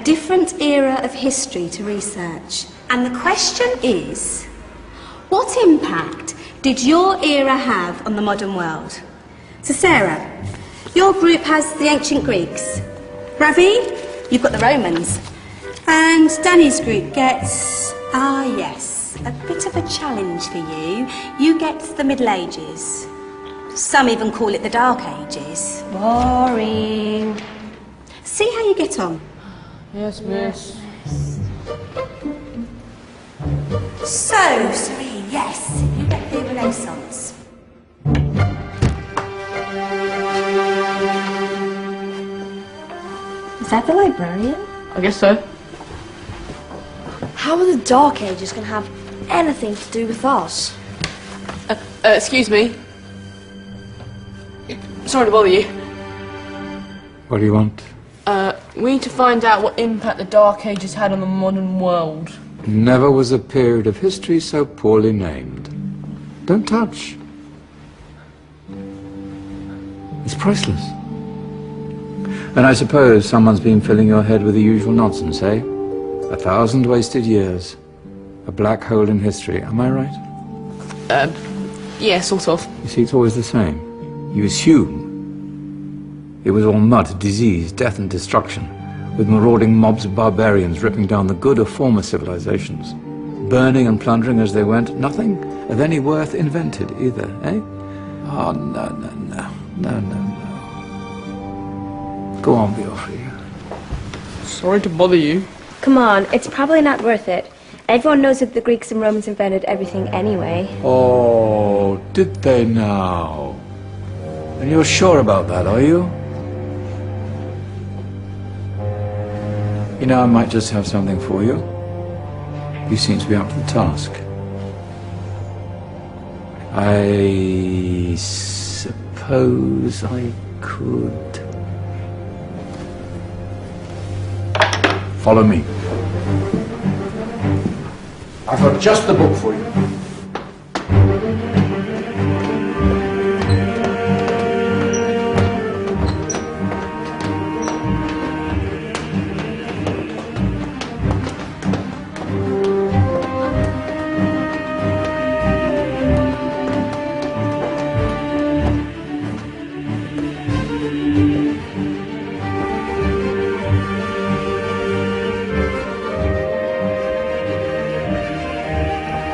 different era of history to research. And the question is, what impact did your era have on the modern world? So Sarah, your group has the ancient Greeks. Ravi, you've got the Romans. And Danny's group gets, yes, a bit of a challenge for you. You get the Middle Ages. Some even call it the Dark Ages. Boring. See how you get on. Yes, miss. So, Serene, yes, you get the Renaissance. Is that the librarian? I guess so. How are the Dark Ages going to have anything to do with us? Excuse me. Sorry to bother you. What do you want? We need to find out what impact the Dark Ages had on the modern world. Never was a period of history so poorly named. Don't touch. It's priceless. And I suppose someone's been filling your head with the usual nonsense, eh? 1,000 wasted years. A black hole in history, am I right? Yeah, sort of. You see, it's always the same. You assume it was all mud, disease, death and destruction, with marauding mobs of barbarians ripping down the good of former civilizations, burning and plundering as they went. Nothing of any worth invented either, eh? Oh, no. Go on, Beofrey. Sorry to bother you. Come on, it's probably not worth it. Everyone knows that the Greeks and Romans invented everything anyway. Oh, did they now? And you're sure about that, are you? You know, I might just have something for you. You seem to be up to the task. I suppose I could... Follow me. I've got just the book for you.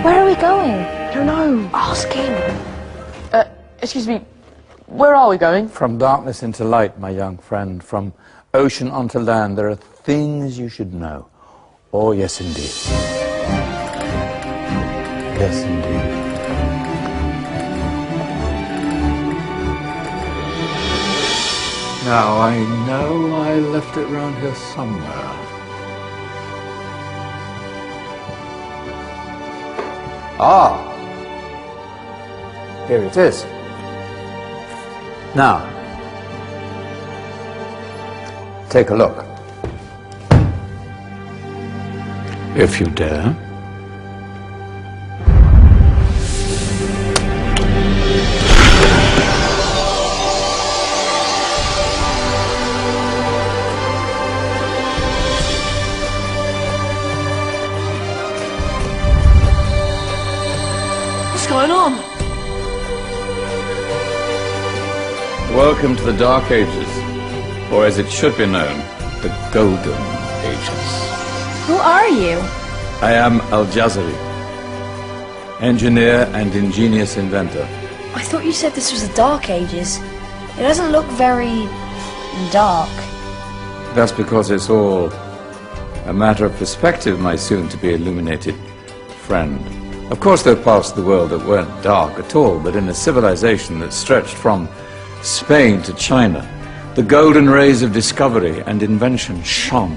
Where are we going? I don't know. Ask him. Excuse me. Where are we going? From darkness into light, my young friend. From ocean onto land, there are things you should know. Oh, yes, indeed. Yes, indeed. Now, I know I left it round here somewhere. Ah! Here it is. Now, take a look. If you dare. What's going on? Welcome to the Dark Ages, or as it should be known, the Golden Ages. Who are you? I am Al-Jazari, engineer and ingenious inventor. I thought you said this was the Dark Ages. It doesn't look very... dark. That's because it's all a matter of perspective, my soon-to-be illuminated friend. Of course, there are parts of the world that weren't dark at all, but in a civilization that stretched from Spain to China, the golden rays of discovery and invention shone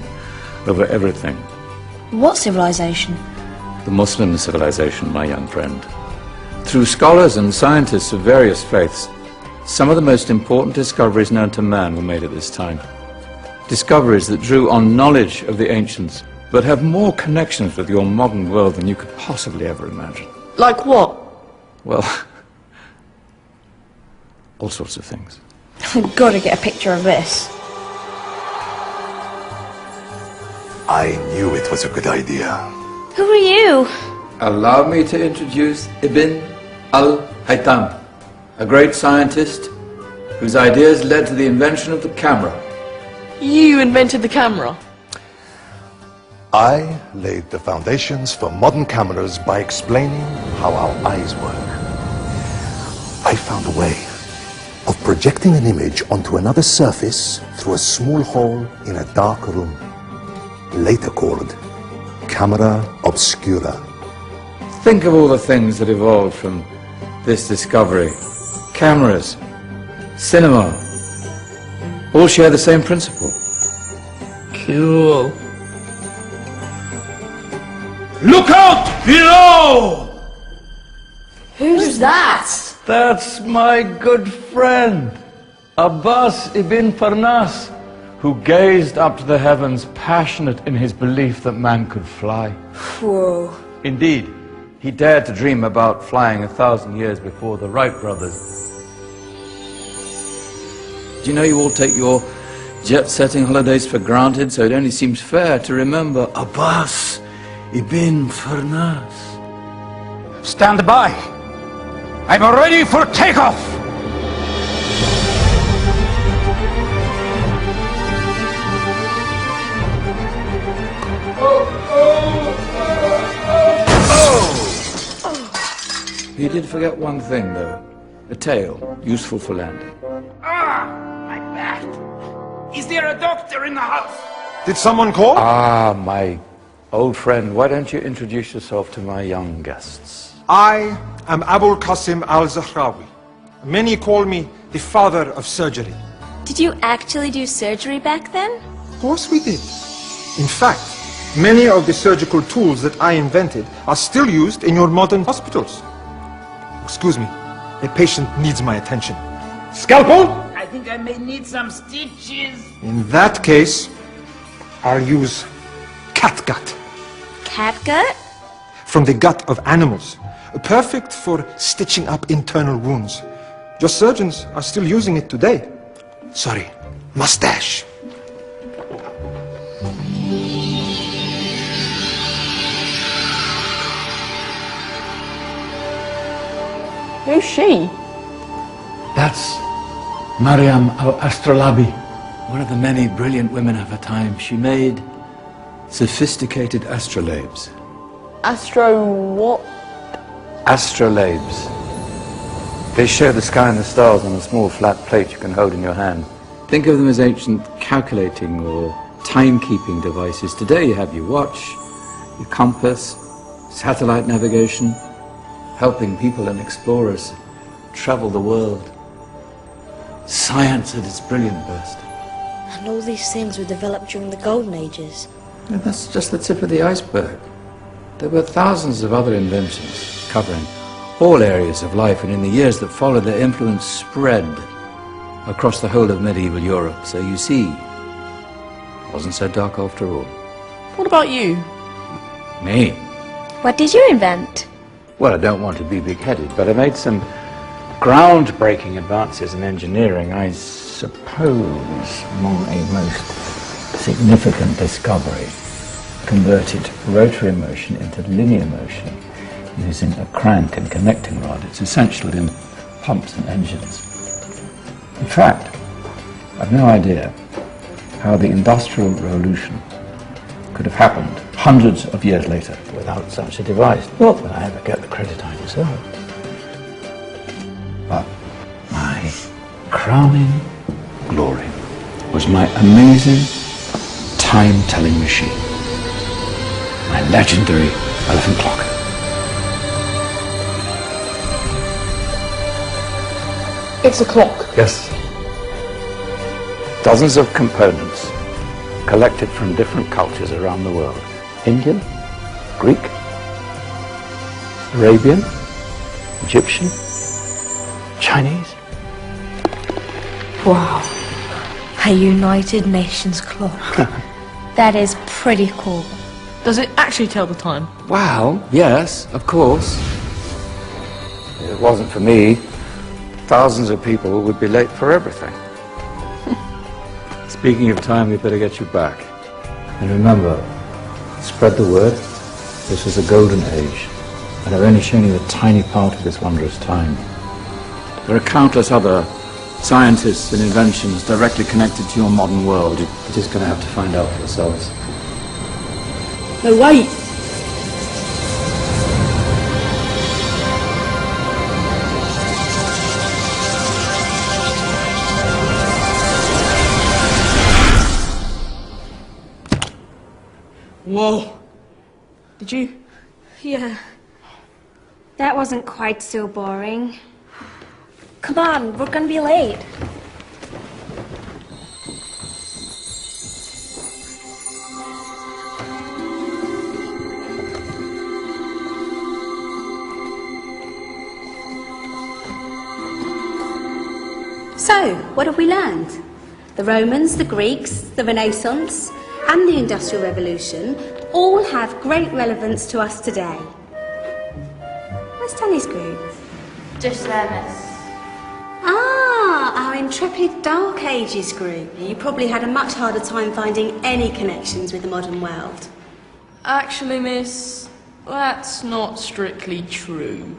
over everything. What civilization? The Muslim civilization, my young friend. Through scholars and scientists of various faiths, some of the most important discoveries known to man were made at this time. Discoveries that drew on knowledge of the ancients, but have more connections with your modern world than you could possibly ever imagine. Like what? Well, all sorts of things. I've got to get a picture of this. I knew it was a good idea. Who are you? Allow me to introduce Ibn al-Haytham, a great scientist whose ideas led to the invention of the camera. You invented the camera? I laid the foundations for modern cameras by explaining how our eyes work. I found a way of projecting an image onto another surface through a small hole in a dark room, later called camera obscura. Think of all the things that evolved from this discovery. Cameras, cinema, all share the same principle. Cool. Look out below! Who's that? That's my good friend, Abbas ibn Farnas, who gazed up to the heavens, passionate in his belief that man could fly. Whoa. Indeed, he dared to dream about flying 1,000 years before the Wright brothers. Do you know you all take your jet-setting holidays for granted, so it only seems fair to remember Abbas ibn Farnas. Stand by! I'm ready for takeoff! You did forget one thing, though. A tail, useful for landing. Ah, my back! Is there a doctor in the house? Did someone call? Ah, my old friend, why don't you introduce yourself to my young guests? I am Abul Qasim al-Zahrawi. Many call me the father of surgery. Did you actually do surgery back then? Of course we did. In fact, many of the surgical tools that I invented are still used in your modern hospitals. Excuse me, a patient needs my attention. Scalpel? I think I may need some stitches. In that case, I'll use catgut. Catgut? From the gut of animals. Perfect for stitching up internal wounds. Your surgeons are still using it today. Sorry, mustache. Who's she? That's Maryam al-Astrolabi. One of the many brilliant women of her time, she made sophisticated astrolabes. Astro what? Astrolabes. They show the sky and the stars on a small flat plate you can hold in your hand. Think of them as ancient calculating or timekeeping devices. Today you have your watch, your compass, satellite navigation, helping people and explorers travel the world. Science at its brilliant burst. And all these things were developed during the Golden Ages. And that's just the tip of the iceberg. There were thousands of other inventions covering all areas of life, and in the years that followed, their influence spread across the whole of medieval Europe. So you see, it wasn't so dark after all. What about you? Me? What did you invent? Well, I don't want to be big-headed, but I made some groundbreaking advances in engineering. I suppose my most significant discovery converted rotary motion into linear motion using a crank and connecting rod. It's essential in pumps and engines. In fact, I've no idea how the Industrial Revolution could have happened hundreds of years later without such a device. Not that I ever get the credit I deserve. But my crowning glory was my amazing time-telling machine. My legendary elephant clock. It's a clock. Yes. Dozens of components collected from different cultures around the world. Indian, Greek, Arabian, Egyptian, Chinese. Wow. A United Nations clock. That is pretty cool. Does it actually tell the time? Well, yes, of course. If it wasn't for me, thousands of people would be late for everything. Speaking of time, we better get you back. And remember, Spread the word. This is the golden age, and I've only shown you a tiny part of this wondrous time. There are countless other scientists and inventions directly connected to your modern world. You're just going to have to find out for yourselves. No, wait! Whoa. Did you? Yeah. That wasn't quite so boring. Come on, we're gonna be late. So, what have we learned? The Romans, the Greeks, the Renaissance, and the Industrial Revolution all have great relevance to us today. Where's Tony's group? Just there, miss. Ah, our intrepid Dark Ages group. You probably had a much harder time finding any connections with the modern world. Actually, miss, that's not strictly true.